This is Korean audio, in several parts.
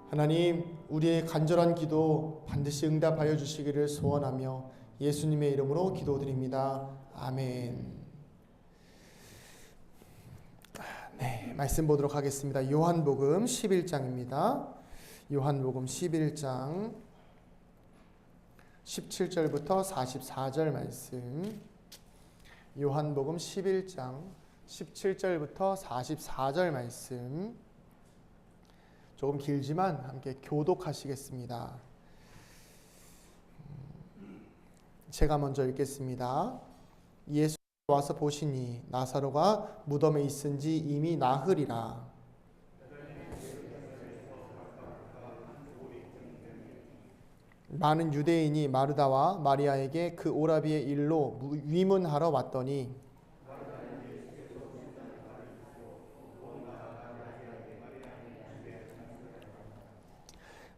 하나님, 우리의 간절한 기도 반드시 응답하여 주시기를 소원하며 예수님의 이름으로 기도드립니다. 아멘. 네, 말씀 보도록 하겠습니다. 요한복음 11장입니다. 요한복음 11장 17절부터 44절 말씀. 요한복음 11장 17절부터 44절 말씀. 조금 길지만 함께 교독하시겠습니다. 제가 먼저 읽겠습니다. 예수 와서 보시니 나사로가 무덤에 있은지 이미 나흘이라. 많은 유대인이 마르다와 마리아에게 그 오라비의 일로 위문하러 왔더니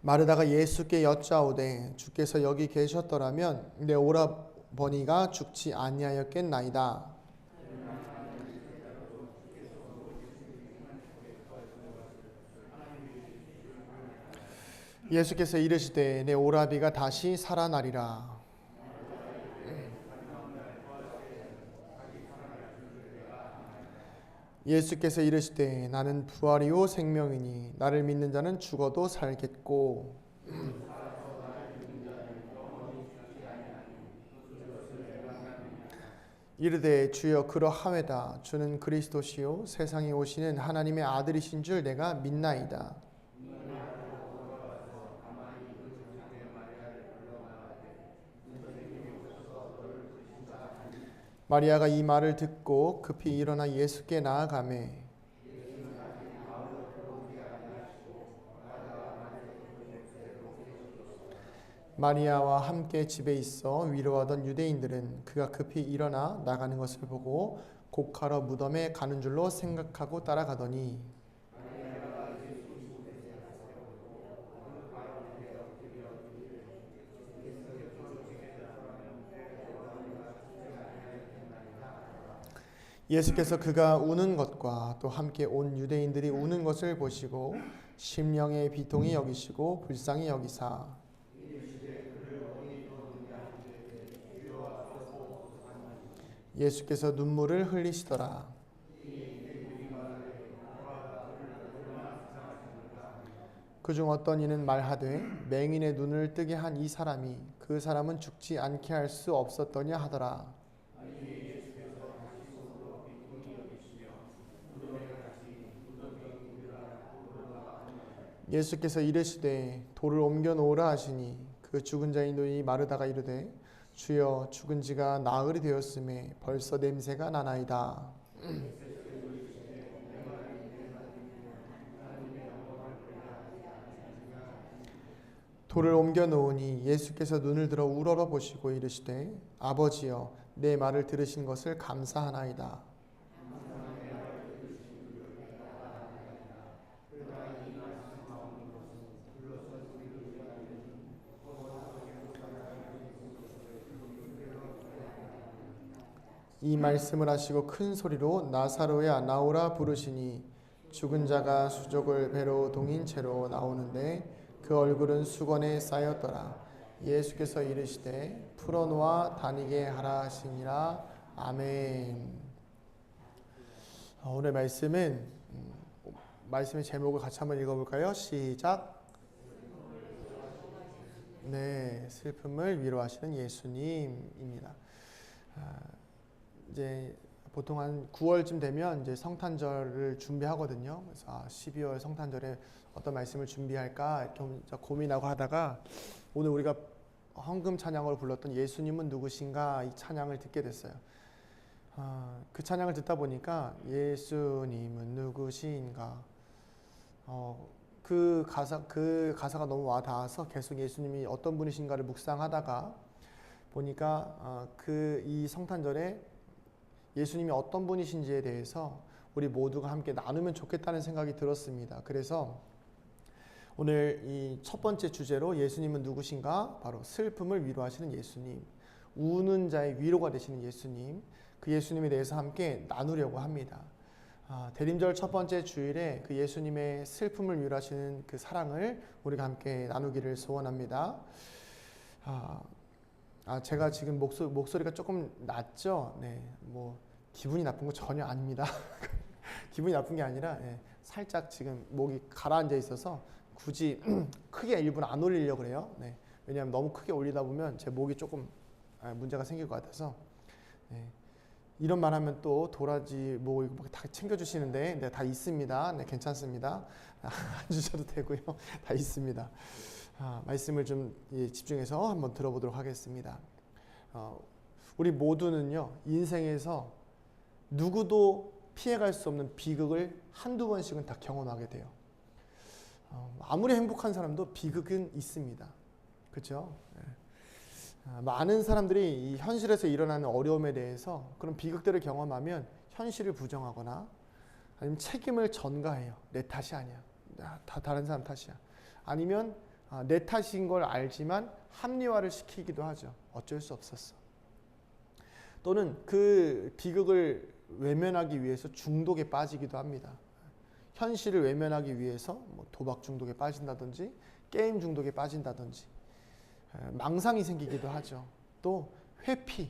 마르다가 예수께 여짜오되 주께서 여기 계셨더라면 내 오라버니가 죽지 아니하였겠나이다. 예수께서 이르시되 내 오라비가 다시 살아나리라. 예수께서 이르시되 나는 부활이요 생명이니 나를 믿는 자는 죽어도 살겠고 이르되 주여 그러하외다. 주는 그리스도시요 세상에 오시는 하나님의 아들이신 줄 내가 믿나이다. 마리아가 이 말을 듣고 급히 일어나 예수께 나아가매 마리아와 함께 집에 있어 위로하던 유대인들은 그가 급히 일어나 나가는 것을 보고 곡하러 무덤에 가는 줄로 생각하고 따라가더니 예수께서 그가 우는 것과 또 함께 온 유대인들이 우는 것을 보시고 심령의 비통히 여기시고 불쌍히 여기사 예수께서 눈물을 흘리시더라. 그중 어떤 이는 말하되 맹인의 눈을 뜨게 한 이 사람이 그 사람은 죽지 않게 할 수 없었더냐 하더라. 예수께서 이르시되 돌을 옮겨 놓으라 하시니 그 죽은 자의 눈이 마르다가 이르되 주여 죽은 지가 나흘이 되었음에 벌써 냄새가 나나이다. 돌을 옮겨 놓으니 예수께서 눈을 들어 우러러 보시고 이르시되 아버지여 내 말을 들으신 것을 감사하나이다. 이 말씀을 하시고 큰 소리로 나사로야 나오라 부르시니 죽은 자가 수족을 배로 동인 채로 나오는데 그 얼굴은 수건에 쌓였더라. 예수께서 이르시되 풀어놓아 다니게 하라 하시니라. 아멘. 오늘 말씀은 말씀의 제목을 같이 한번 읽어볼까요? 시작. 네, 슬픔을 위로하시는 예수님입니다. 이제 보통 한 9월쯤 되면 이제 성탄절을 준비하거든요. 그래서 12월 성탄절에 어떤 말씀을 준비할까 좀 고민하고 하다가 오늘 우리가 헌금 찬양으로 불렀던 예수님은 누구신가 이 찬양을 듣게 됐어요. 그 찬양을 듣다 보니까 예수님은 누구신가 그 가사가 너무 와닿아서 계속 예수님이 어떤 분이신가를 묵상하다가 보니까 이 성탄절에 예수님이 어떤 분이신지에 대해서 우리 모두가 함께 나누면 좋겠다는 생각이 들었습니다. 그래서 오늘 이 첫 번째 주제로 예수님은 누구신가? 바로 슬픔을 위로하시는 예수님, 우는 자의 위로가 되시는 예수님, 그 예수님에 대해서 함께 나누려고 합니다. 대림절 첫 번째 주일에 그 예수님의 슬픔을 위로하시는 그 사랑을 우리가 함께 나누기를 소원합니다. 제가 지금 목소리가 조금 낮죠? 네, 뭐 기분이 나쁜 거 전혀 아닙니다. 기분이 나쁜 게 아니라 살짝 지금 목이 가라앉아 있어서 굳이 크게 일부러 안 올리려고 그래요. 네, 왜냐하면 너무 크게 올리다 보면 제 목이 조금 문제가 생길 것 같아서. 네. 이런 말 하면 또 도라지 뭐 이거 다 챙겨주시는데 네, 다 있습니다. 네, 괜찮습니다. 안 주셔도 되고요. 다 있습니다. 말씀을 좀 집중해서 한번 들어보도록 하겠습니다. 우리 모두는요, 인생에서 누구도 피해갈 수 없는 비극을 한두 번씩은 다 경험하게 돼요. 아무리 행복한 사람도 비극은 있습니다. 그렇죠? 많은 사람들이 이 현실에서 일어나는 어려움에 대해서 그런 비극들을 경험하면 현실을 부정하거나 아니면 책임을 전가해요. 내 탓이 아니야. 다 다른 사람 탓이야. 아니면 내 탓인 걸 알지만 합리화를 시키기도 하죠. 어쩔 수 없었어. 또는 그 비극을 외면하기 위해서 중독에 빠지기도 합니다. 현실을 외면하기 위해서 뭐 도박 중독에 빠진다든지 게임 중독에 빠진다든지 망상이 생기기도 하죠. 또 회피,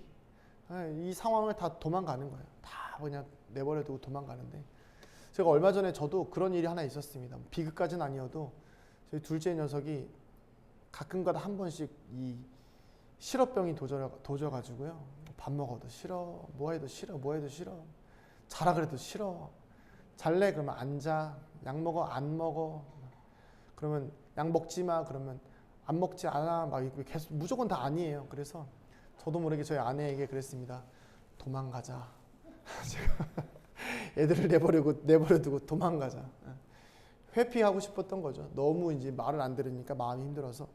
이 상황을 다 도망가는 거예요. 다 그냥 내버려두고 도망가는데, 제가 얼마 전에 저도 그런 일이 하나 있었습니다. 비극까지는 아니어도 저희 둘째 녀석이 가끔가다 한 번씩 이 실어병이 도져가지고요. 밥 먹어도 싫어, 뭐 해도 싫어, 뭐 해도 싫어, 자라 그래도 싫어, 잘래 그러면 안 자, 약 먹어 안 먹어, 그러면 약 먹지 마 그러면 안 먹지 않아, 막 계속 무조건 다 아니에요. 그래서 저도 모르게 저희 아내에게 그랬습니다. 도망가자. 제가 애들을 내버려두고 도망가자. 회피하고 싶었던 거죠. 너무 이제 말을 안 들으니까 마음이 힘들어서.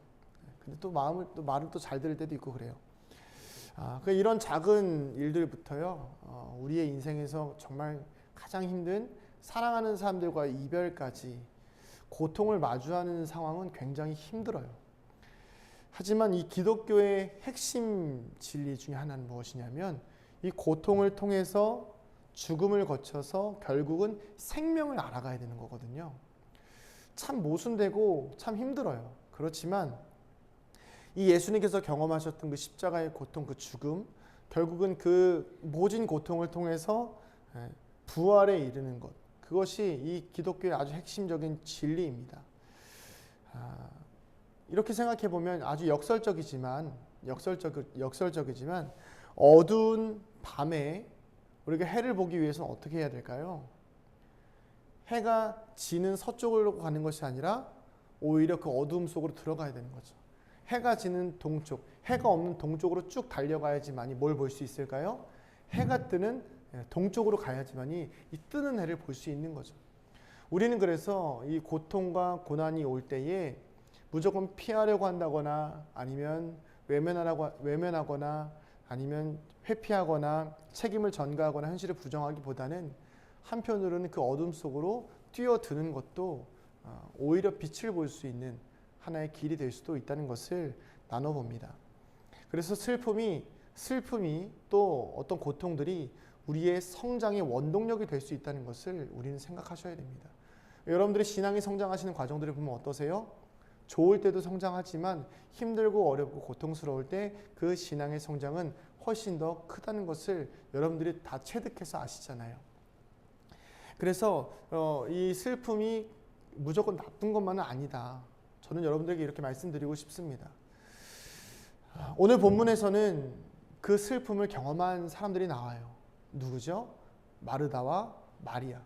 근데 또 말을 또 잘 들을 때도 있고 그래요. 이런 작은 일들부터요, 우리의 인생에서 정말 가장 힘든 사랑하는 사람들과의 이별까지 고통을 마주하는 상황은 굉장히 힘들어요. 하지만 이 기독교의 핵심 진리 중에 하나는 무엇이냐면, 이 고통을 통해서 죽음을 거쳐서 결국은 생명을 알아가야 되는 거거든요. 참 모순되고 참 힘들어요. 그렇지만 이 예수님께서 경험하셨던 그 십자가의 고통, 그 죽음, 결국은 그 모진 고통을 통해서 부활에 이르는 것, 그것이 이 기독교의 아주 핵심적인 진리입니다. 이렇게 생각해 보면 아주 역설적이지만 어두운 밤에 우리가 해를 보기 위해서는 어떻게 해야 될까요? 해가 지는 서쪽으로 가는 것이 아니라 오히려 그 어두움 속으로 들어가야 되는 거죠. 해가 지는 동쪽, 해가 없는 동쪽으로 쭉 달려가야지만이 뭘 볼 수 있을까요? 해가 뜨는 동쪽으로 가야지만이 이 뜨는 해를 볼 수 있는 거죠. 우리는 그래서 이 고통과 고난이 올 때에 무조건 피하려고 한다거나 아니면 외면하거나 아니면 회피하거나 책임을 전가하거나 현실을 부정하기보다는 한편으로는 그 어둠 속으로 뛰어드는 것도 오히려 빛을 볼 수 있는 하나의 길이 될 수도 있다는 것을 나눠봅니다. 그래서 슬픔이 또 어떤 고통들이 우리의 성장의 원동력이 될 수 있다는 것을 우리는 생각하셔야 됩니다. 여러분들이 신앙이 성장하시는 과정들을 보면 어떠세요? 좋을 때도 성장하지만 힘들고 어렵고 고통스러울 때 그 신앙의 성장은 훨씬 더 크다는 것을 여러분들이 다 체득해서 아시잖아요. 그래서 이 슬픔이 무조건 나쁜 것만은 아니다. 저는 여러분들에게 이렇게 말씀드리고 싶습니다. 오늘 본문에서는 그 슬픔을 경험한 사람들이 나와요. 누구죠? 마르다와 마리아.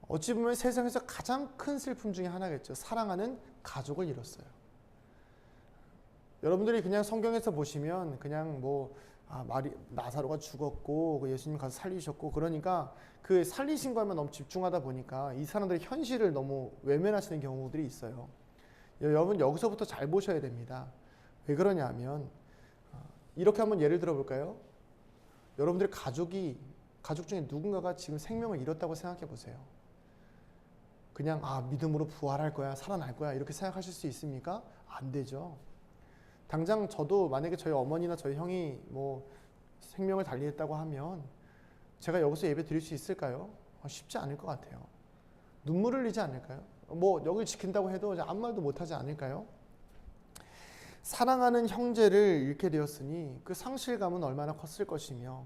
어찌 보면 세상에서 가장 큰 슬픔 중에 하나겠죠. 사랑하는 가족을 잃었어요. 여러분들이 그냥 성경에서 보시면 그냥 나사로가 죽었고 예수님 가서 살리셨고, 그러니까 그 살리신 것만 너무 집중하다 보니까 이 사람들의 현실을 너무 외면하시는 경우들이 있어요. 여러분 여기서부터 잘 보셔야 됩니다. 왜 그러냐면 이렇게 한번 예를 들어 볼까요? 여러분들의 가족 중에 누군가가 지금 생명을 잃었다고 생각해 보세요. 그냥 믿음으로 부활할 거야, 살아날 거야 이렇게 생각하실 수 있습니까? 안 되죠. 당장 저도 만약에 저희 어머니나 저희 형이 생명을 달리했다고 하면 제가 여기서 예배 드릴 수 있을까요? 쉽지 않을 것 같아요. 눈물을 흘리지 않을까요? 뭐 여길 지킨다고 해도 아무 말도 못하지 않을까요? 사랑하는 형제를 잃게 되었으니 그 상실감은 얼마나 컸을 것이며,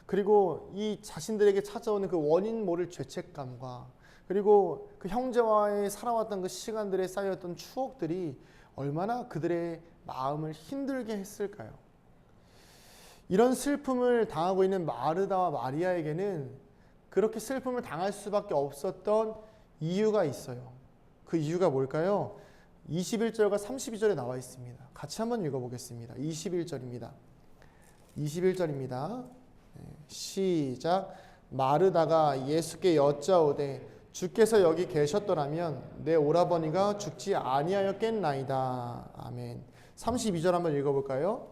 그리고 이 자신들에게 찾아오는 그 원인 모를 죄책감과, 그리고 그 형제와의 살아왔던 그 시간들에 쌓였던 추억들이 얼마나 그들의 마음을 힘들게 했을까요? 이런 슬픔을 당하고 있는 마르다와 마리아에게는 그렇게 슬픔을 당할 수밖에 없었던 이유가 있어요. 그 이유가 뭘까요? 21절과 32절에 나와 있습니다. 같이 한번 읽어보겠습니다. 21절입니다. 21절입니다. 시작. 마르다가 예수께 여짜오되 주께서 여기 계셨더라면 내 오라버니가 죽지 아니하였겠나이다. 아멘. 32절 한번 읽어볼까요?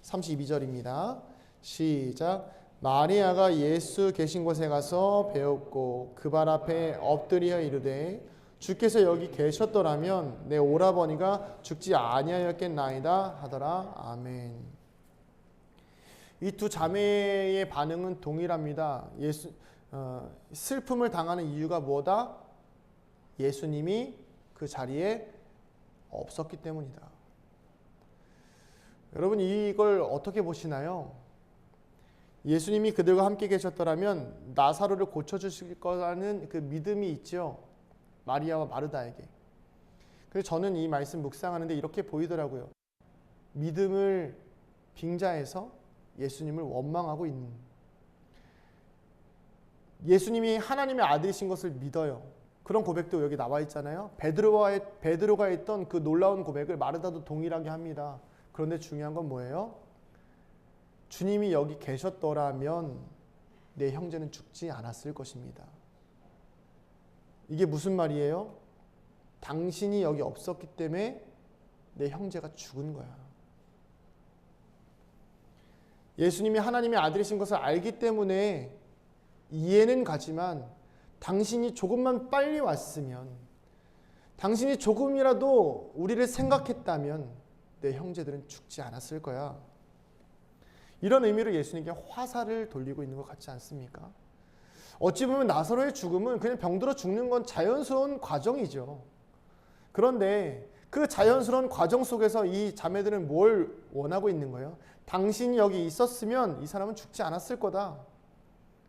32절입니다. 시작. 마리아가 예수 계신 곳에 가서 배웠고 그 발 앞에 엎드려 이르되 주께서 여기 계셨더라면 내 오라버니가 죽지 아니하였겠나이다 하더라. 아멘. 이 두 자매의 반응은 동일합니다. 슬픔을 당하는 이유가 뭐다? 예수님이 그 자리에 없었기 때문이다. 여러분, 이걸 어떻게 보시나요? 예수님이 그들과 함께 계셨더라면 나사로를 고쳐주실 거라는 그 믿음이 있죠. 마리아와 마르다에게. 그래서 저는 이 말씀 묵상하는데 이렇게 보이더라고요. 믿음을 빙자해서 예수님을 원망하고 있는, 예수님이 하나님의 아들이신 것을 믿어요. 그런 고백도 여기 나와 있잖아요. 베드로가 했던 그 놀라운 고백을 마르다도 동일하게 합니다. 그런데 중요한 건 뭐예요? 주님이 여기 계셨더라면 내 형제는 죽지 않았을 것입니다. 이게 무슨 말이에요? 당신이 여기 없었기 때문에 내 형제가 죽은 거야. 예수님이 하나님의 아들이신 것을 알기 때문에 이해는 가지만 당신이 조금만 빨리 왔으면, 당신이 조금이라도 우리를 생각했다면 내 형제들은 죽지 않았을 거야. 이런 의미로 예수님께 화살을 돌리고 있는 것 같지 않습니까? 어찌 보면 나사로의 죽음은 그냥 병들어 죽는 건 자연스러운 과정이죠. 그런데 그 자연스러운 과정 속에서 이 자매들은 뭘 원하고 있는 거예요? 당신이 여기 있었으면 이 사람은 죽지 않았을 거다.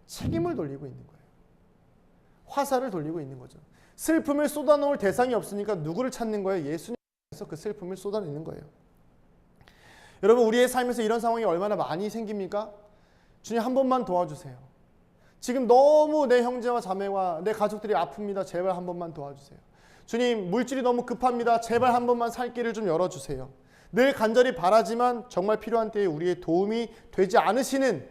책임을 돌리고 있는 거예요. 화살을 돌리고 있는 거죠. 슬픔을 쏟아놓을 대상이 없으니까 누구를 찾는 거예요? 예수님께서 그 슬픔을 쏟아내는 거예요. 여러분, 우리의 삶에서 이런 상황이 얼마나 많이 생깁니까? 주님, 한 번만 도와주세요. 지금 너무 내 형제와 자매와 내 가족들이 아픕니다. 제발 한 번만 도와주세요. 주님, 물질이 너무 급합니다. 제발 한 번만 살 길을 좀 열어주세요. 늘 간절히 바라지만 정말 필요한 때에 우리의 도움이 되지 않으시는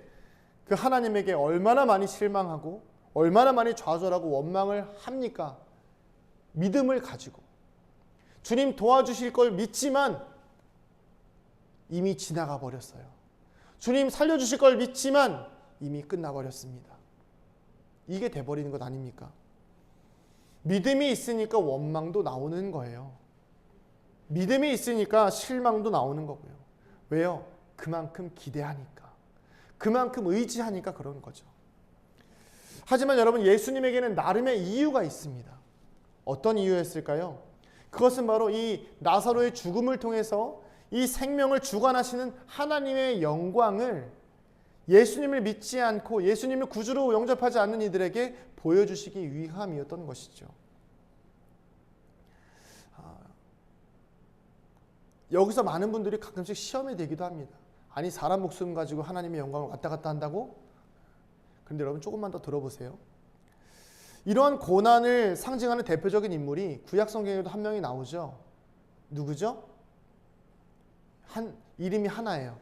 그 하나님에게 얼마나 많이 실망하고 얼마나 많이 좌절하고 원망을 합니까? 믿음을 가지고 주님 도와주실 걸 믿지만 이미 지나가 버렸어요. 주님 살려주실 걸 믿지만 이미 끝나버렸습니다. 이게 돼버리는 것 아닙니까? 믿음이 있으니까 원망도 나오는 거예요. 믿음이 있으니까 실망도 나오는 거고요. 왜요? 그만큼 기대하니까, 그만큼 의지하니까 그런 거죠. 하지만 여러분, 예수님에게는 나름의 이유가 있습니다. 어떤 이유였을까요? 그것은 바로 이 나사로의 죽음을 통해서 이 생명을 주관하시는 하나님의 영광을 예수님을 믿지 않고 예수님을 구주로 영접하지 않는 이들에게 보여주시기 위함이었던 것이죠. 여기서 많은 분들이 가끔씩 시험에 되기도 합니다. 아니, 사람 목숨 가지고 하나님의 영광을 왔다 갔다 한다고? 그런데 여러분, 조금만 더 들어보세요. 이러한 고난을 상징하는 대표적인 인물이 구약 성경에도 한 명이 나오죠. 누구죠? 이름이 하나예요.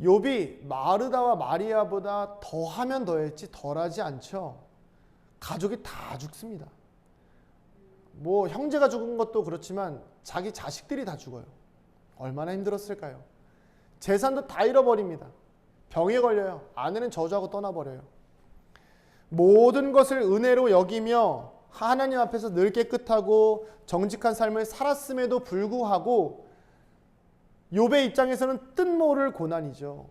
욥이 마르다와 마리아보다 더하면 더했지 덜하지 않죠. 가족이 다 죽습니다. 뭐 형제가 죽은 것도 그렇지만 자기 자식들이 다 죽어요. 얼마나 힘들었을까요? 재산도 다 잃어버립니다. 병에 걸려요. 아내는 저주하고 떠나버려요. 모든 것을 은혜로 여기며 하나님 앞에서 늘 깨끗하고 정직한 삶을 살았음에도 불구하고 욥의 입장에서는 뜻모를 고난이죠.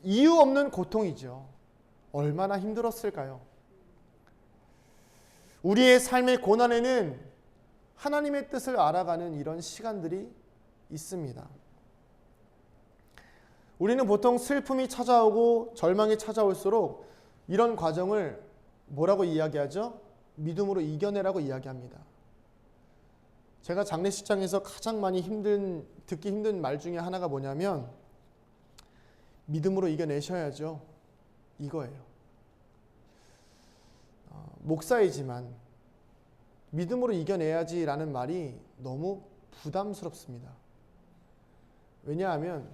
이유 없는 고통이죠. 얼마나 힘들었을까요? 우리의 삶의 고난에는 하나님의 뜻을 알아가는 이런 시간들이 있습니다. 우리는 보통 슬픔이 찾아오고 절망이 찾아올수록 이런 과정을 뭐라고 이야기하죠? 믿음으로 이겨내라고 이야기합니다. 제가 장례식장에서 가장 많이 듣기 힘든 말 중에 하나가 뭐냐면 믿음으로 이겨내셔야죠. 이거예요. 목사이지만 믿음으로 이겨내야지라는 말이 너무 부담스럽습니다. 왜냐하면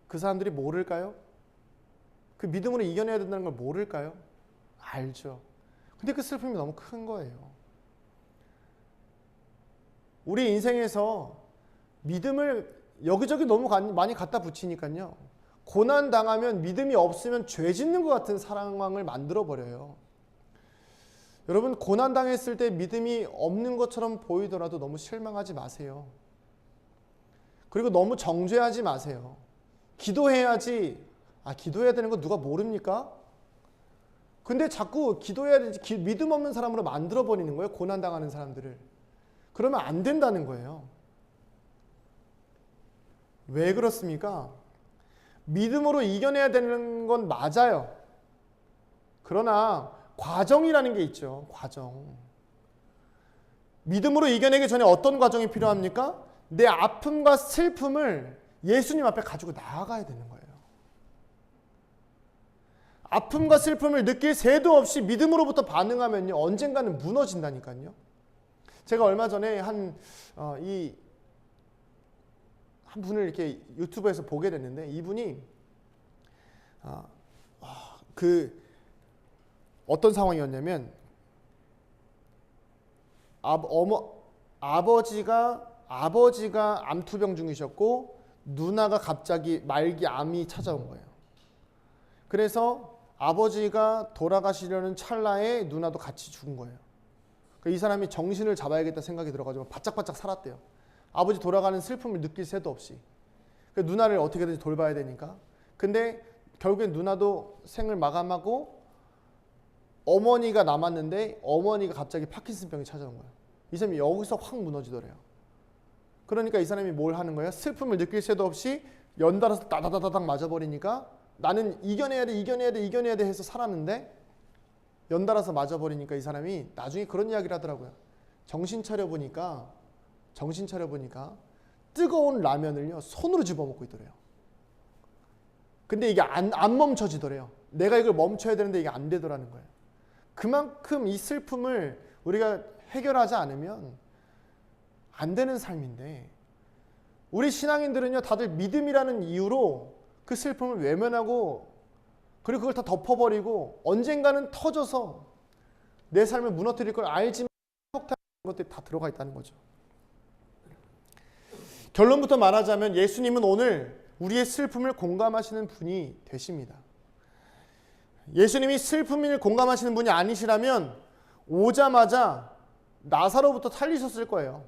그 사람들이 모를까요? 그 믿음으로 이겨내야 된다는 걸 모를까요? 알죠. 근데 그 슬픔이 너무 큰 거예요. 우리 인생에서 믿음을 여기저기 너무 많이 갖다 붙이니까요. 고난 당하면 믿음이 없으면 죄 짓는 것 같은 상황을 만들어 버려요. 여러분, 고난 당했을 때 믿음이 없는 것처럼 보이더라도 너무 실망하지 마세요. 그리고 너무 정죄하지 마세요. 기도해야지. 기도해야 되는 거 누가 모릅니까? 근데 자꾸 기도해야 되지, 믿음 없는 사람으로 만들어 버리는 거예요. 고난 당하는 사람들을. 그러면 안 된다는 거예요. 왜 그렇습니까? 믿음으로 이겨내야 되는 건 맞아요. 그러나 과정이라는 게 있죠. 과정. 믿음으로 이겨내기 전에 어떤 과정이 필요합니까? 내 아픔과 슬픔을 예수님 앞에 가지고 나아가야 되는 거예요. 아픔과 슬픔을 느낄 새도 없이 믿음으로부터 반응하면요, 언젠가는 무너진다니까요. 제가 얼마 전에 한 분을 이렇게 유튜브에서 보게 됐는데, 이분이 어떤 상황이었냐면, 아버지가 암투병 중이셨고 누나가 갑자기 말기 암이 찾아온 거예요. 그래서 아버지가 돌아가시려는 찰나에 누나도 같이 죽은 거예요. 이 사람이 정신을 잡아야겠다 생각이 들어가지고 바짝바짝 살았대요. 아버지 돌아가는 슬픔을 느낄 새도 없이. 누나를 어떻게든지 돌봐야 되니까. 근데 결국엔 누나도 생을 마감하고 어머니가 남았는데 어머니가 갑자기 파킨슨병이 찾아온 거예요. 이 사람이 여기서 확 무너지더래요. 그러니까 이 사람이 뭘 하는 거예요? 슬픔을 느낄 새도 없이 연달아서 따다다다닥 맞아버리니까 나는 이겨내야 돼 해서 살았는데 연달아서 맞아버리니까 이 사람이 나중에 그런 이야기를 하더라고요. 정신 차려보니까 뜨거운 라면을요 손으로 집어먹고 있더래요. 근데 이게 안 멈춰지더래요. 내가 이걸 멈춰야 되는데 이게 안 되더라는 거예요. 그만큼 이 슬픔을 우리가 해결하지 않으면 안 되는 삶인데, 우리 신앙인들은요 다들 믿음이라는 이유로 그 슬픔을 외면하고 그리고 그걸 다 덮어버리고 언젠가는 터져서 내 삶을 무너뜨릴 걸 알지만 회복하는 것들이 다 들어가 있다는 거죠. 결론부터 말하자면 예수님은 오늘 우리의 슬픔을 공감하시는 분이 되십니다. 예수님이 슬픔을 공감하시는 분이 아니시라면 오자마자 나사로부터 살리셨을 거예요.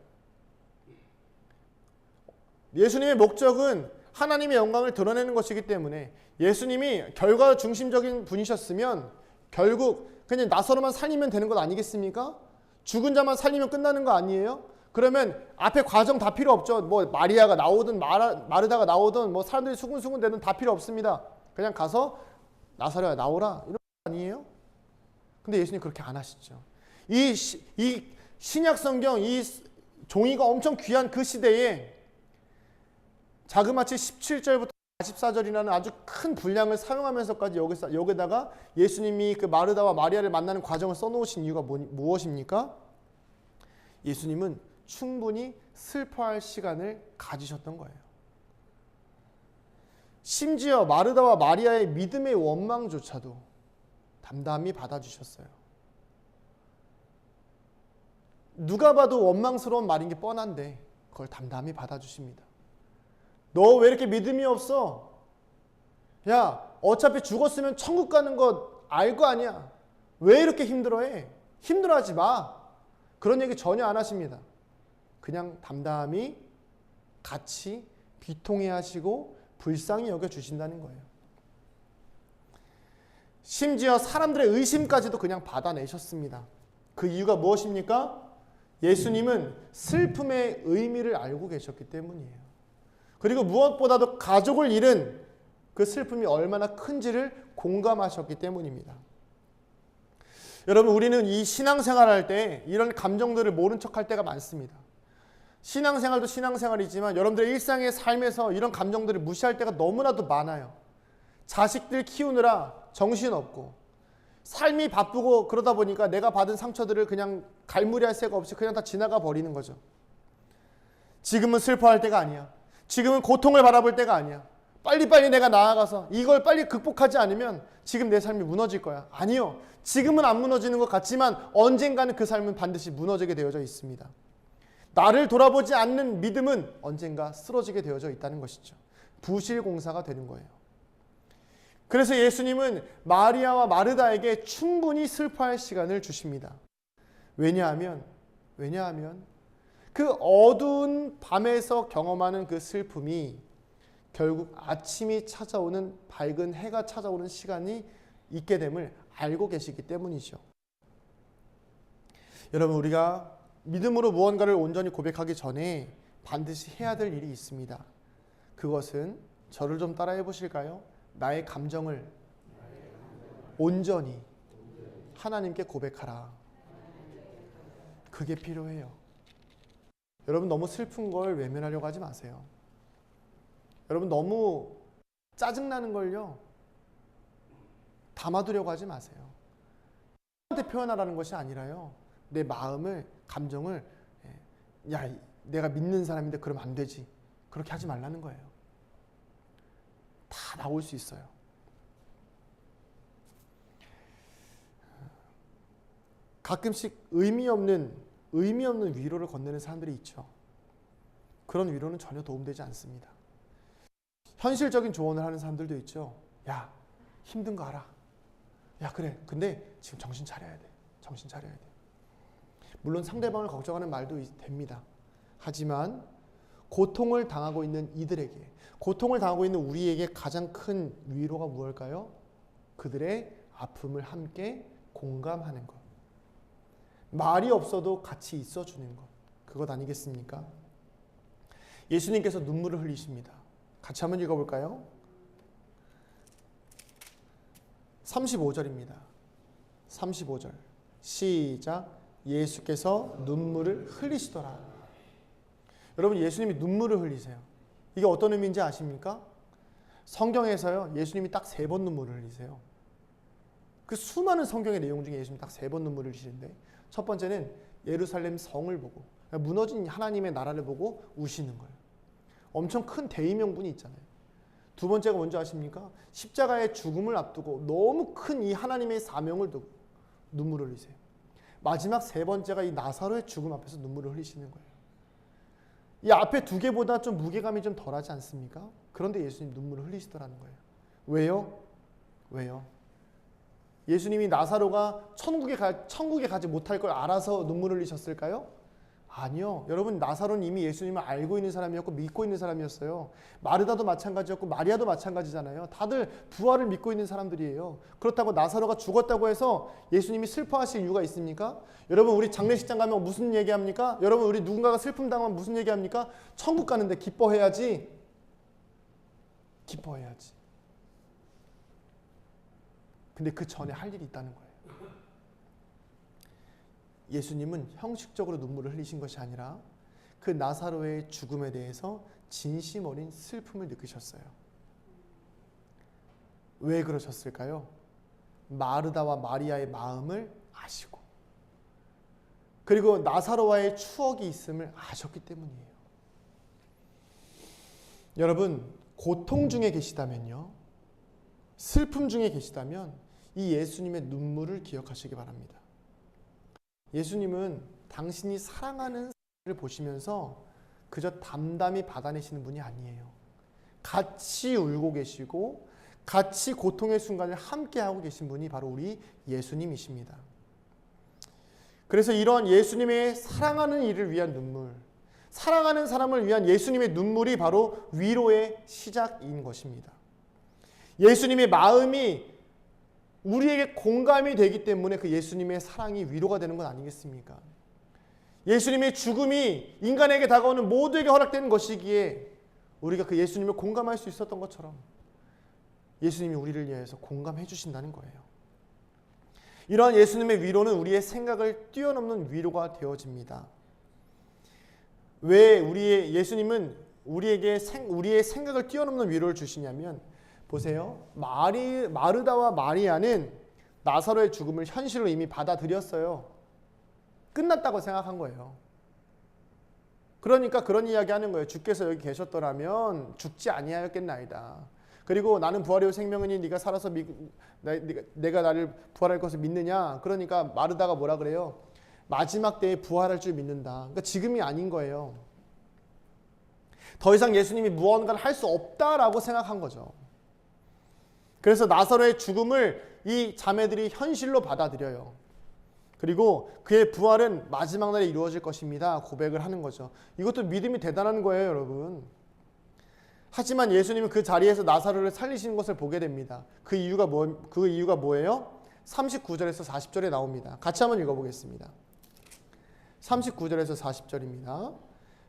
예수님의 목적은 하나님의 영광을 드러내는 것이기 때문에, 예수님이 결과 중심적인 분이셨으면 결국 그냥 나사로만 살리면 되는 것 아니겠습니까? 죽은 자만 살리면 끝나는 거 아니에요? 그러면 앞에 과정 다 필요 없죠. 뭐 마리아가 나오든 마르다가 나오든 뭐 사람들이 수군수군 대든 다 필요 없습니다. 그냥 가서 나사로야 나오라, 이런 거 아니에요? 근데 예수님 그렇게 안 하시죠. 이 신약 성경, 이 종이가 엄청 귀한 그 시대에 자그마치 17절부터 44절이라는 아주 큰 분량을 사용하면서까지 여기다가 예수님이 그 마르다와 마리아를 만나는 과정을 써놓으신 이유가 무엇입니까? 예수님은 충분히 슬퍼할 시간을 가지셨던 거예요. 심지어 마르다와 마리아의 믿음의 원망조차도 담담히 받아주셨어요. 누가 봐도 원망스러운 말인 게 뻔한데 그걸 담담히 받아주십니다. 너 왜 이렇게 믿음이 없어? 야, 어차피 죽었으면 천국 가는 거 알 거 아니야. 왜 이렇게 힘들어해? 힘들어하지 마. 그런 얘기 전혀 안 하십니다. 그냥 담담히 같이 비통해 하시고 불쌍히 여겨주신다는 거예요. 심지어 사람들의 의심까지도 그냥 받아내셨습니다. 그 이유가 무엇입니까? 예수님은 슬픔의 의미를 알고 계셨기 때문이에요. 그리고 무엇보다도 가족을 잃은 그 슬픔이 얼마나 큰지를 공감하셨기 때문입니다. 여러분, 우리는 이 신앙생활할 때 이런 감정들을 모른 척할 때가 많습니다. 신앙생활도 신앙생활이지만 여러분들의 일상의 삶에서 이런 감정들을 무시할 때가 너무나도 많아요. 자식들 키우느라 정신없고 삶이 바쁘고 그러다 보니까 내가 받은 상처들을 그냥 갈무리할 새가 없이 그냥 다 지나가 버리는 거죠. 지금은 슬퍼할 때가 아니야. 지금은 고통을 바라볼 때가 아니야. 빨리빨리 내가 나아가서 이걸 빨리 극복하지 않으면 지금 내 삶이 무너질 거야. 아니요. 지금은 안 무너지는 것 같지만 언젠가는 그 삶은 반드시 무너지게 되어져 있습니다. 나를 돌아보지 않는 믿음은 언젠가 쓰러지게 되어져 있다는 것이죠. 부실공사가 되는 거예요. 그래서 예수님은 마리아와 마르다에게 충분히 슬퍼할 시간을 주십니다. 왜냐하면 그 어두운 밤에서 경험하는 그 슬픔이 결국 아침이 찾아오는, 밝은 해가 찾아오는 시간이 있게 됨을 알고 계시기 때문이죠. 여러분, 우리가 믿음으로 무언가를 온전히 고백하기 전에 반드시 해야 될 일이 있습니다. 그것은 저를 좀 따라해 보실까요? 나의 감정을 온전히 하나님께 고백하라. 그게 필요해요. 여러분, 너무 슬픈 걸 외면하려고 하지 마세요. 여러분, 너무 짜증나는 걸요 담아두려고 하지 마세요. 한테 표현하라는 것이 아니라요, 내 마음을, 감정을, 야, 내가 믿는 사람인데 그러면 안 되지, 그렇게 하지 말라는 거예요. 다 나올 수 있어요. 가끔씩 의미 없는 위로를 건네는 사람들이 있죠. 그런 위로는 전혀 도움되지 않습니다. 현실적인 조언을 하는 사람들도 있죠. 야, 힘든 거 알아. 야, 그래. 근데 지금 정신 차려야 돼. 정신 차려야 돼. 물론 상대방을 걱정하는 말도 됩니다. 하지만 고통을 당하고 있는 이들에게, 고통을 당하고 있는 우리에게 가장 큰 위로가 무엇일까요? 그들의 아픔을 함께 공감하는 것. 말이 없어도 같이 있어주는 것. 그것 아니겠습니까? 예수님께서 눈물을 흘리십니다. 같이 한번 읽어볼까요? 35절입니다. 35절 시작. 예수께서 눈물을 흘리시더라. 여러분, 예수님이 눈물을 흘리세요. 이게 어떤 의미인지 아십니까? 성경에서요, 예수님이 딱 3번 눈물을 흘리세요. 그 수많은 성경의 내용 중에 예수님이 딱 3번 눈물을 흘리시는데, 첫 번째는 예루살렘 성을 보고, 무너진 하나님의 나라를 보고 우시는 거예요. 엄청 큰 대의명분이 있잖아요. 두 번째가 뭔지 아십니까? 십자가의 죽음을 앞두고 너무 큰 이 하나님의 사명을 두고 눈물을 흘리세요. 마지막 3번째가 이 나사로의 죽음 앞에서 눈물을 흘리시는 거예요. 이 앞에 2개보다 좀 무게감이 좀 덜하지 않습니까? 그런데 예수님 눈물을 흘리시더라는 거예요. 왜요? 예수님이 나사로가 천국에 가지 못할 걸 알아서 눈물을 흘리셨을까요? 아니요. 여러분, 나사로는 이미 예수님을 알고 있는 사람이었고 믿고 있는 사람이었어요. 마르다도 마찬가지였고 마리아도 마찬가지잖아요. 다들 부활을 믿고 있는 사람들이에요. 그렇다고 나사로가 죽었다고 해서 예수님이 슬퍼하실 이유가 있습니까? 여러분, 우리 장례식장 가면 무슨 얘기합니까? 여러분, 우리 누군가가 슬픔 당하면 무슨 얘기합니까? 천국 가는데 기뻐해야지. 기뻐해야지. 근데 그 전에 할 일이 있다는 거예요. 예수님은 형식적으로 눈물을 흘리신 것이 아니라 그 나사로의 죽음에 대해서 진심 어린 슬픔을 느끼셨어요. 왜 그러셨을까요? 마르다와 마리아의 마음을 아시고, 그리고 나사로와의 추억이 있음을 아셨기 때문이에요. 여러분, 고통 중에 계시다면요, 슬픔 중에 계시다면 이 예수님의 눈물을 기억하시기 바랍니다. 예수님은 당신이 사랑하는 사람을 보시면서 그저 담담히 받아내시는 분이 아니에요. 같이 울고 계시고 같이 고통의 순간을 함께하고 계신 분이 바로 우리 예수님이십니다. 그래서 이런 예수님의 사랑하는 이를 위한 눈물, 사랑하는 사람을 위한 예수님의 눈물이 바로 위로의 시작인 것입니다. 예수님의 마음이 우리에게 공감이 되기 때문에 그 예수님의 사랑이 위로가 되는 건 아니겠습니까? 예수님의 죽음이 인간에게 다가오는 모두에게 허락된 것이기에 우리가 그 예수님을 공감할 수 있었던 것처럼 예수님이 우리를 위해서 공감해 주신다는 거예요. 이러한 예수님의 위로는 우리의 생각을 뛰어넘는 위로가 되어집니다. 왜 예수님은 우리의 생각을 뛰어넘는 위로를 주시냐면, 보세요. 마르다와 마리아는 나사로의 죽음을 현실로 이미 받아들였어요. 끝났다고 생각한 거예요. 그러니까 그런 이야기 하는 거예요. 주께서 여기 계셨더라면 죽지 아니하였겠나이다. 그리고 나는 부활이요 생명이니 네가 살아서 내가 나를 부활할 것을 믿느냐. 그러니까 마르다가 뭐라 그래요? 마지막 때에 부활할 줄 믿는다. 그러니까 지금이 아닌 거예요. 더 이상 예수님이 무언가를 할 수 없다라고 생각한 거죠. 그래서 나사로의 죽음을 이 자매들이 현실로 받아들여요. 그리고 그의 부활은 마지막 날에 이루어질 것입니다. 고백을 하는 거죠. 이것도 믿음이 대단한 거예요, 여러분. 하지만 예수님은 그 자리에서 나사로를 살리시는 것을 보게 됩니다. 그 이유가 뭐예요? 39절에서 40절에 나옵니다. 같이 한번 읽어보겠습니다. 39절에서 40절입니다.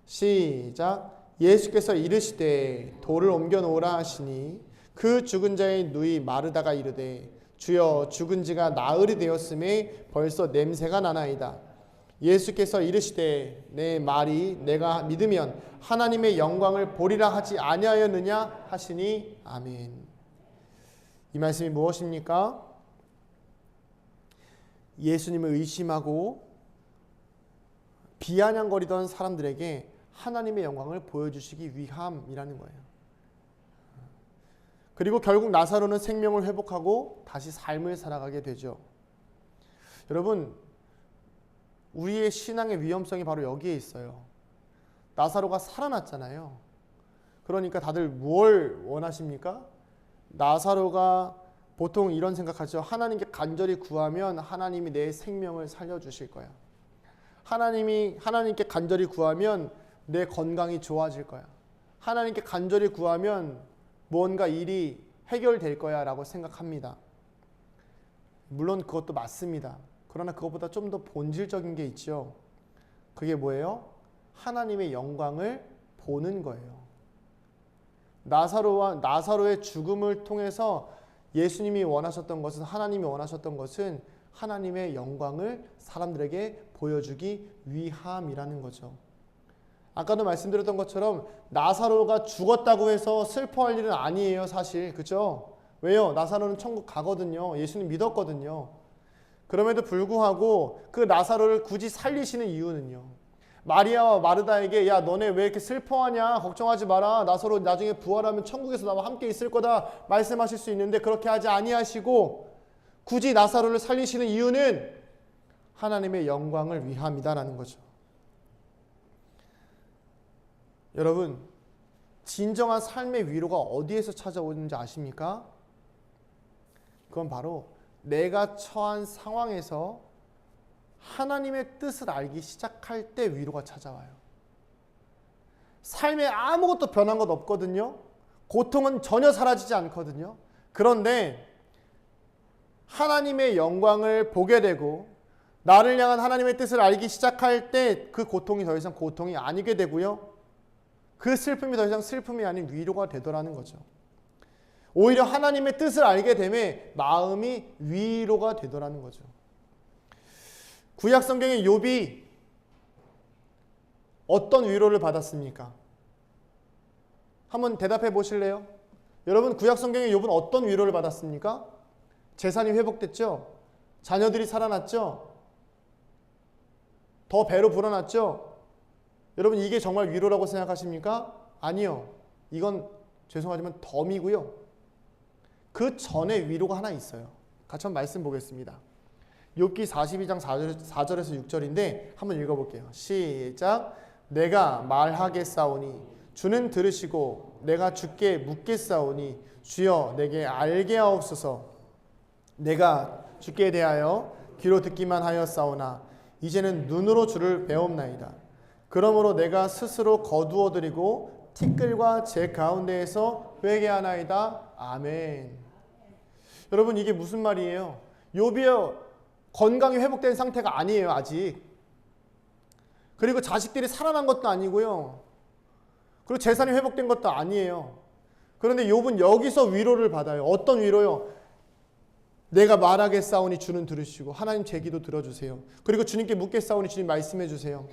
시작. 예수께서 이르시되 돌을 옮겨 놓으라 하시니 그 죽은 자의 누이 마르다가 이르되 주여 죽은 지가 나흘이 되었음에 벌써 냄새가 나나이다. 예수께서 이르시되 내 말이 내가 믿으면 하나님의 영광을 보리라 하지 아니하였느냐 하시니 아멘. 이 말씀이 무엇입니까? 예수님을 의심하고 비아냥거리던 사람들에게 하나님의 영광을 보여주시기 위함이라는 거예요. 그리고 결국 나사로는 생명을 회복하고 다시 삶을 살아가게 되죠. 여러분, 우리의 신앙의 위험성이 바로 여기에 있어요. 나사로가 살아났잖아요. 그러니까 다들 뭘 원하십니까? 나사로가 보통 이런 생각하죠. 하나님께 간절히 구하면 하나님이 내 생명을 살려주실 거야. 하나님께 간절히 구하면 내 건강이 좋아질 거야. 하나님께 간절히 구하면 무언가 일이 해결될 거야 라고 생각합니다. 물론 그것도 맞습니다. 그러나 그것보다 좀 더 본질적인 게 있죠. 그게 뭐예요? 하나님의 영광을 보는 거예요. 나사로의 죽음을 통해서 예수님이 원하셨던 것은, 하나님이 원하셨던 것은 하나님의 영광을 사람들에게 보여주기 위함이라는 거죠. 아까도 말씀드렸던 것처럼 나사로가 죽었다고 해서 슬퍼할 일은 아니에요, 사실. 그죠? 왜요? 나사로는 천국 가거든요. 예수님 믿었거든요. 그럼에도 불구하고 그 나사로를 굳이 살리시는 이유는요. 마리아와 마르다에게 야, 너네 왜 이렇게 슬퍼하냐? 걱정하지 마라. 나사로 나중에 부활하면 천국에서 나와 함께 있을 거다 말씀하실 수 있는데 그렇게 하지 아니하시고 굳이 나사로를 살리시는 이유는 하나님의 영광을 위함이다라는 거죠. 여러분, 진정한 삶의 위로가 어디에서 찾아오는지 아십니까? 그건 바로 내가 처한 상황에서 하나님의 뜻을 알기 시작할 때 위로가 찾아와요. 삶에 아무것도 변한 것 없거든요. 고통은 전혀 사라지지 않거든요. 그런데 하나님의 영광을 보게 되고 나를 향한 하나님의 뜻을 알기 시작할 때 그 고통이 더 이상 고통이 아니게 되고요. 그 슬픔이 더 이상 슬픔이 아닌 위로가 되더라는 거죠. 오히려 하나님의 뜻을 알게 되면 마음이 위로가 되더라는 거죠. 구약 성경의 욥이 어떤 위로를 받았습니까? 한번 대답해 보실래요? 여러분, 구약 성경의 욥은 어떤 위로를 받았습니까? 재산이 회복됐죠? 자녀들이 살아났죠? 더 배로 불어났죠? 여러분, 이게 정말 위로라고 생각하십니까? 아니요. 이건 죄송하지만 덤이고요. 그 전에 위로가 하나 있어요. 같이 한번 말씀 보겠습니다. 욥기 42장 4절에서 6절인데 한번 읽어볼게요. 시작. 내가 말하겠사오니 주는 들으시고 내가 주께 묻겠사오니 주여 내게 알게 하옵소서. 내가 주께 대하여 귀로 듣기만 하였사오나 이제는 눈으로 주를 배옵나이다. 그러므로 내가 스스로 거두어드리고 티끌과 제 가운데에서 회개하나이다. 아멘. 여러분 이게 무슨 말이에요? 욥이 건강이 회복된 상태가 아니에요. 아직. 그리고 자식들이 살아난 것도 아니고요. 그리고 재산이 회복된 것도 아니에요. 그런데 욥은 여기서 위로를 받아요. 어떤 위로요? 내가 말하겠사오니 주는 들으시고 하나님 제 기도 들어주세요. 그리고 주님께 묻겠사오니 주님 말씀해 주세요.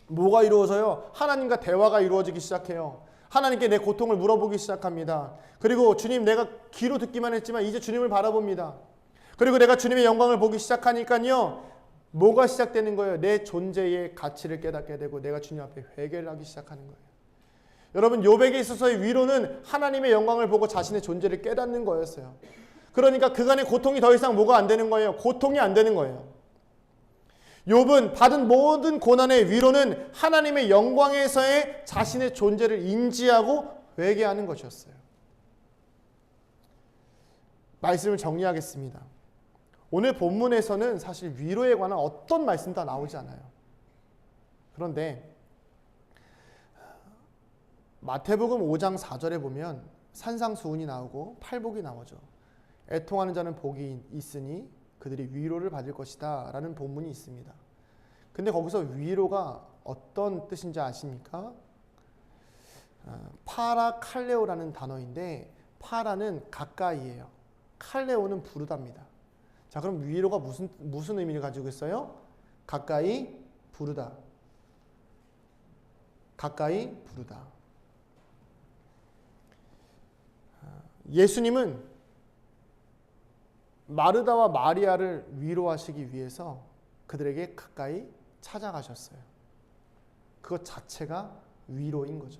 뭐가 이루어져요? 하나님과 대화가 이루어지기 시작해요. 하나님께 내 고통을 물어보기 시작합니다. 그리고 주님 내가 귀로 듣기만 했지만 이제 주님을 바라봅니다. 그리고 내가 주님의 영광을 보기 시작하니까요. 뭐가 시작되는 거예요? 내 존재의 가치를 깨닫게 되고 내가 주님 앞에 회개를 하기 시작하는 거예요. 여러분 욥에게 있어서의 위로는 하나님의 영광을 보고 자신의 존재를 깨닫는 거였어요. 그러니까 그간의 고통이 더 이상 뭐가 안 되는 거예요? 고통이 안 되는 거예요. 욥은 받은 모든 고난의 위로는 하나님의 영광에서의 자신의 존재를 인지하고 회개하는 것이었어요. 말씀을 정리하겠습니다. 오늘 본문에서는 사실 위로에 관한 어떤 말씀도 다 나오지 않아요. 그런데 마태복음 5장 4절에 보면 산상수훈이 나오고 팔복이 나오죠. 애통하는 자는 복이 있으니 그들이 위로를 받을 것이다 라는 본문이 있습니다. 근데 거기서 위로가 어떤 뜻인지 아십니까? 파라칼레오라는 단어인데 파라는 가까이예요. 칼레오는 부르다입니다. 자, 그럼 위로가 무슨 의미를 가지고 있어요? 가까이 부르다. 가까이 부르다. 예수님은 마르다와 마리아를 위로하시기 위해서 그들에게 가까이 찾아가셨어요. 그것 자체가 위로인 거죠.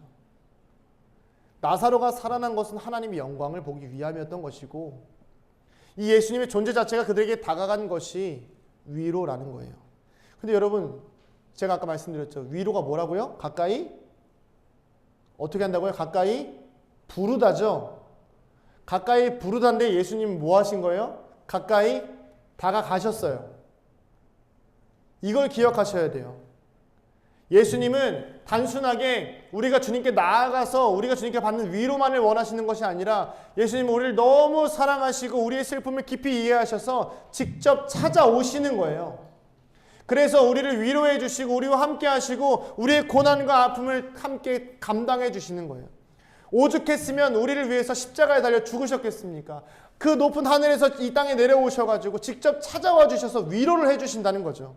나사로가 살아난 것은 하나님의 영광을 보기 위함이었던 것이고 이 예수님의 존재 자체가 그들에게 다가간 것이 위로라는 거예요. 근데 여러분 제가 아까 말씀드렸죠. 위로가 뭐라고요? 가까이 어떻게 한다고요? 가까이 부르다죠. 가까이 부르다인데 예수님은 뭐 하신 거예요? 가까이 다가가셨어요. 이걸 기억하셔야 돼요. 예수님은 단순하게 우리가 주님께 나아가서 우리가 주님께 받는 위로만을 원하시는 것이 아니라 예수님은 우리를 너무 사랑하시고 우리의 슬픔을 깊이 이해하셔서 직접 찾아오시는 거예요. 그래서 우리를 위로해 주시고 우리와 함께 하시고 우리의 고난과 아픔을 함께 감당해 주시는 거예요. 오죽했으면 우리를 위해서 십자가에 달려 죽으셨겠습니까? 그 높은 하늘에서 이 땅에 내려오셔가지고 직접 찾아와 주셔서 위로를 해주신다는 거죠.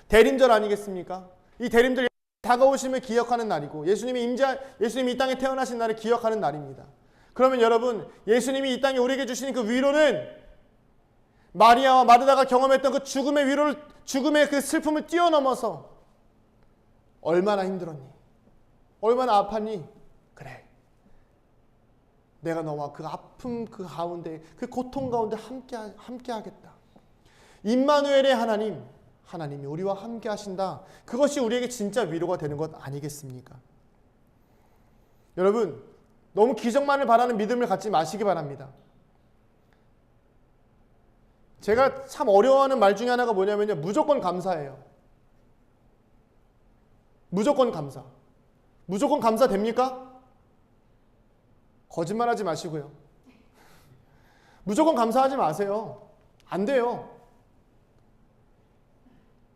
대림절 아니겠습니까? 이 대림절 다가오심을 기억하는 날이고 예수님이 이 땅에 태어나신 날을 기억하는 날입니다. 그러면 여러분 예수님이 이 땅에 우리에게 주신 그 위로는 마리아와 마르다가 경험했던 그 죽음의 위로를 죽음의 그 슬픔을 뛰어넘어서 얼마나 힘들었니? 얼마나 아팠니? 그래. 내가 너와 그 아픔 그 가운데 그 고통 가운데 함께 하겠다. 임마누엘의 하나님이 우리와 함께 하신다. 그것이 우리에게 진짜 위로가 되는 것 아니겠습니까? 여러분 너무 기적만을 바라는 믿음을 갖지 마시기 바랍니다. 제가 참 어려워하는 말 중에 하나가 뭐냐면요. 무조건 감사예요. 무조건 감사. 무조건 감사 됩니까? 거짓말하지 마시고요. 무조건 감사하지 마세요. 안 돼요.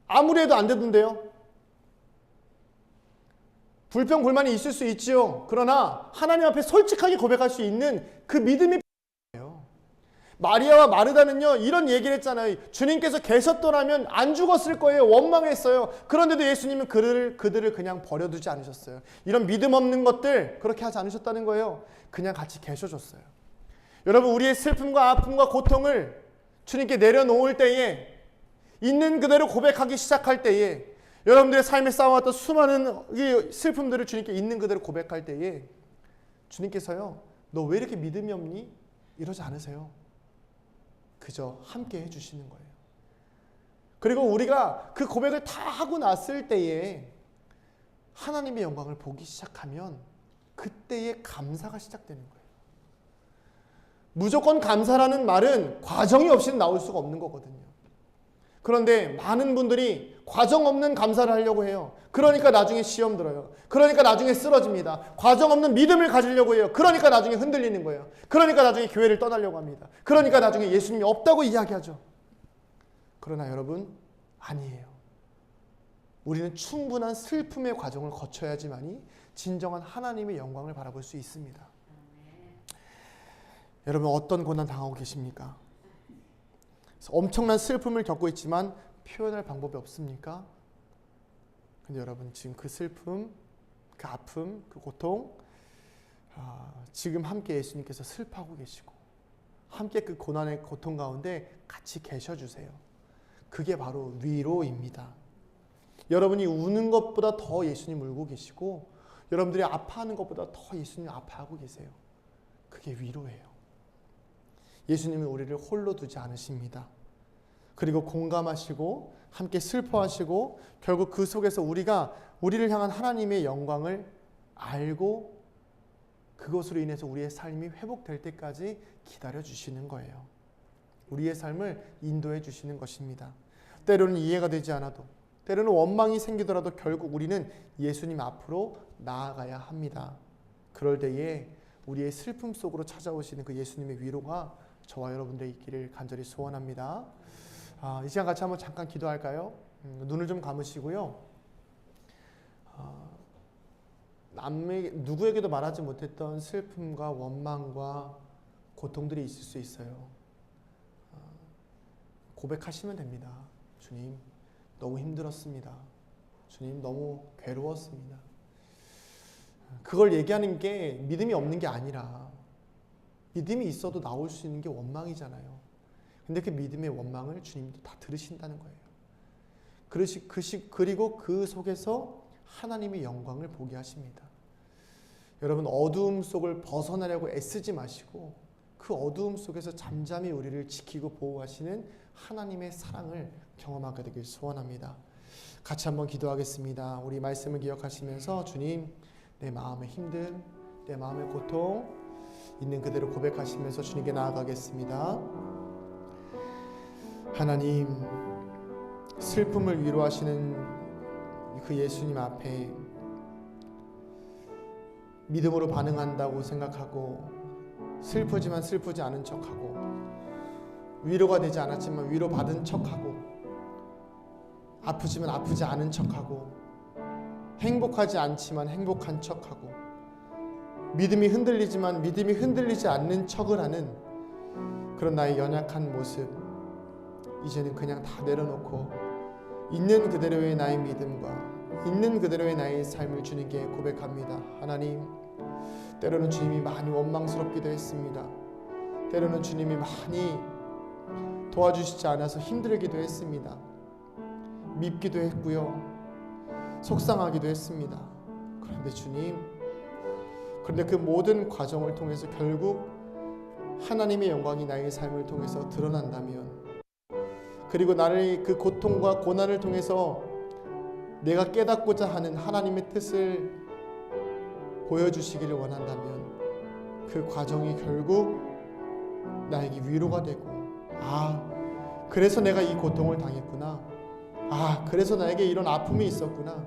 아무리 해도 안 되던데요. 불평 불만이 있을 수 있지요. 그러나 하나님 앞에 솔직하게 고백할 수 있는 그 믿음이 필요해요. 마리아와 마르다는요 이런 얘기를 했잖아요. 주님께서 계셨더라면 안 죽었을 거예요. 원망했어요. 그런데도 예수님은 그들을 그냥 버려두지 않으셨어요. 이런 믿음 없는 것들 그렇게 하지 않으셨다는 거예요. 그냥 같이 계셔줬어요. 여러분 우리의 슬픔과 아픔과 고통을 주님께 내려놓을 때에 있는 그대로 고백하기 시작할 때에 여러분들의 삶에 쌓아왔던 수많은 슬픔들을 주님께 있는 그대로 고백할 때에 주님께서요 너 왜 이렇게 믿음이 없니? 이러지 않으세요. 그저 함께 해주시는 거예요. 그리고 우리가 그 고백을 다 하고 났을 때에 하나님의 영광을 보기 시작하면 그때의 감사가 시작되는 거예요. 무조건 감사라는 말은 과정이 없이는 나올 수가 없는 거거든요. 그런데 많은 분들이 과정 없는 감사를 하려고 해요. 그러니까 나중에 시험 들어요. 그러니까 나중에 쓰러집니다. 과정 없는 믿음을 가지려고 해요. 그러니까 나중에 흔들리는 거예요. 그러니까 나중에 교회를 떠나려고 합니다. 그러니까 나중에 예수님이 없다고 이야기하죠. 그러나 여러분, 아니에요. 우리는 충분한 슬픔의 과정을 거쳐야지만이 진정한 하나님의 영광을 바라볼 수 있습니다. 여러분, 어떤 고난 당하고 계십니까? 엄청난 슬픔을 겪고 있지만 표현할 방법이 없습니까? 근데 여러분, 지금 그 슬픔, 그 아픔, 그 고통, 지금 함께 예수님께서 슬퍼하고 계시고 함께 그 고난의 고통 가운데 같이 계셔주세요. 그게 바로 위로입니다. 여러분이 우는 것보다 더 예수님 울고 계시고 여러분들이 아파하는 것보다 더 예수님 아파하고 계세요. 그게 위로예요. 예수님은 우리를 홀로 두지 않으십니다. 그리고 공감하시고 함께 슬퍼하시고 결국 그 속에서 우리를 향한 하나님의 영광을 알고 그것으로 인해서 우리의 삶이 회복될 때까지 기다려주시는 거예요. 우리의 삶을 인도해 주시는 것입니다. 때로는 이해가 되지 않아도, 때로는 원망이 생기더라도 결국 우리는 예수님 앞으로 나아가야 합니다. 그럴 때에 우리의 슬픔 속으로 찾아오시는 그 예수님의 위로가 저와 여러분들의 있기를 간절히 소원합니다. 이 시간 같이 한번 잠깐 기도할까요? 눈을 좀 감으시고요. 누구에게도 말하지 못했던 슬픔과 원망과 고통들이 있을 수 있어요. 고백하시면 됩니다. 주님, 너무 힘들었습니다. 주님, 너무 괴로웠습니다. 그걸 얘기하는 게 믿음이 없는 게 아니라 믿음이 있어도 나올 수 있는 게 원망이잖아요. 근데 그 믿음의 원망을 주님도 다 들으신다는 거예요. 그리고 그 속에서 하나님의 영광을 보게 하십니다. 여러분, 어두움 속을 벗어나려고 애쓰지 마시고 그 어두움 속에서 잠잠히 우리를 지키고 보호하시는 하나님의 사랑을 경험하게 되길 소원합니다. 같이 한번 기도하겠습니다. 우리 말씀을 기억하시면서 주님, 내 마음의 힘듦, 내 마음의 고통 있는 그대로 고백하시면서 주님께 나아가겠습니다. 하나님, 슬픔을 위로하시는 그 예수님 앞에 믿음으로 반응한다고 생각하고 슬프지만 슬프지 않은 척하고 위로가 되지 않았지만 위로받은 척하고 아프지만 아프지 않은 척하고 행복하지 않지만 행복한 척하고 믿음이 흔들리지만 믿음이 흔들리지 않는 척을 하는 그런 나의 연약한 모습, 이제는 그냥 다 내려놓고 있는 그대로의 나의 믿음과 있는 그대로의 나의 삶을 주님께 고백합니다. 하나님, 때로는 주님이 많이 원망스럽기도 했습니다. 때로는 주님이 많이 도와주시지 않아서 힘들기도 했습니다. 밉기도 했고요. 속상하기도 했습니다. 그런데 주님, 그런데 그 모든 과정을 통해서 결국 하나님의 영광이 나의 삶을 통해서 드러난다면, 그리고 나를 그 고통과 고난을 통해서 내가 깨닫고자 하는 하나님의 뜻을 보여주시기를 원한다면 그 과정이 결국 나에게 위로가 되고, 그래서 내가 이 고통을 당했구나. 그래서 나에게 이런 아픔이 있었구나.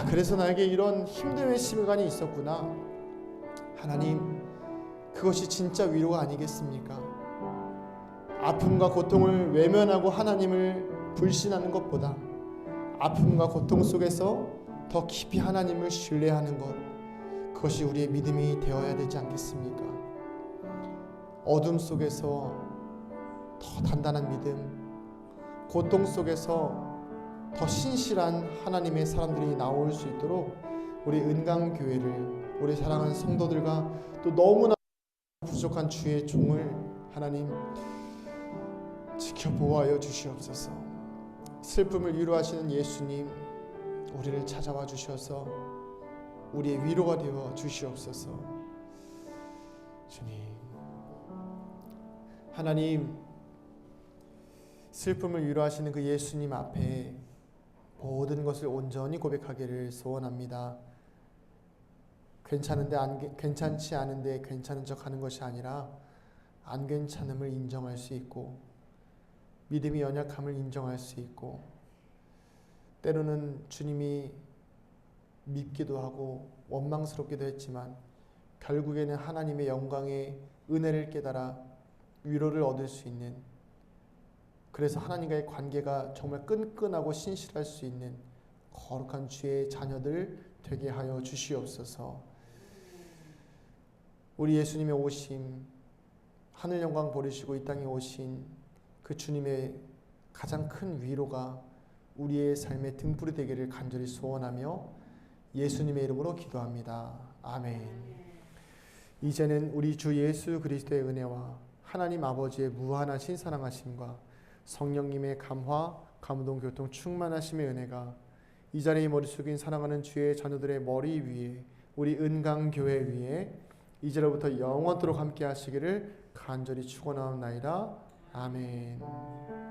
그래서 나에게 이런 힘듦의 시간이 있었구나. 하나님, 그것이 진짜 위로가 아니겠습니까? 아픔과 고통을 외면하고 하나님을 불신하는 것보다 아픔과 고통 속에서 더 깊이 하나님을 신뢰하는 것, 그것이 우리의 믿음이 되어야 되지 않겠습니까? 어둠 속에서 더 단단한 믿음, 고통 속에서 더 신실한 하나님의 사람들이 나올 수 있도록 우리 은강교회를, 우리 사랑하는 성도들과 또 너무나 부족한 주의 종을 하나님 지켜보아여 주시옵소서. 슬픔을 위로하시는 예수님, 우리를 찾아와 주셔서 우리의 위로가 되어 주시옵소서. 주님, 하나님, 슬픔을 위로하시는 그 예수님 앞에 모든 것을 온전히 고백하기를 소원합니다. 괜찮지 않은데 괜찮은 척하는 것이 아니라 안 괜찮음을 인정할 수 있고, 믿음의 연약함을 인정할 수 있고, 때로는 주님이 밉기도 하고 원망스럽기도 했지만 결국에는 하나님의 영광의 은혜를 깨달아 위로를 얻을 수 있는, 그래서 하나님과의 관계가 정말 끈끈하고 신실할 수 있는 거룩한 주의 자녀들 되게 하여 주시옵소서. 우리 예수님의 오심, 하늘 영광 버리시고 이 땅에 오신 그 주님의 가장 큰 위로가 우리의 삶의 등불이 되기를 간절히 소원하며 예수님의 이름으로 기도합니다. 아멘. 이제는 우리 주 예수 그리스도의 은혜와 하나님 아버지의 무한하신 사랑하심과 성령님의 감화, 감동, 교통, 충만하심의 은혜가 이 자리에 머리 숙인 사랑하는 주의 자녀들의 머리 위에, 우리 은강교회 위에 이제로부터 영원토록 함께 하시기를 간절히 축원하옵나이다. 아멘.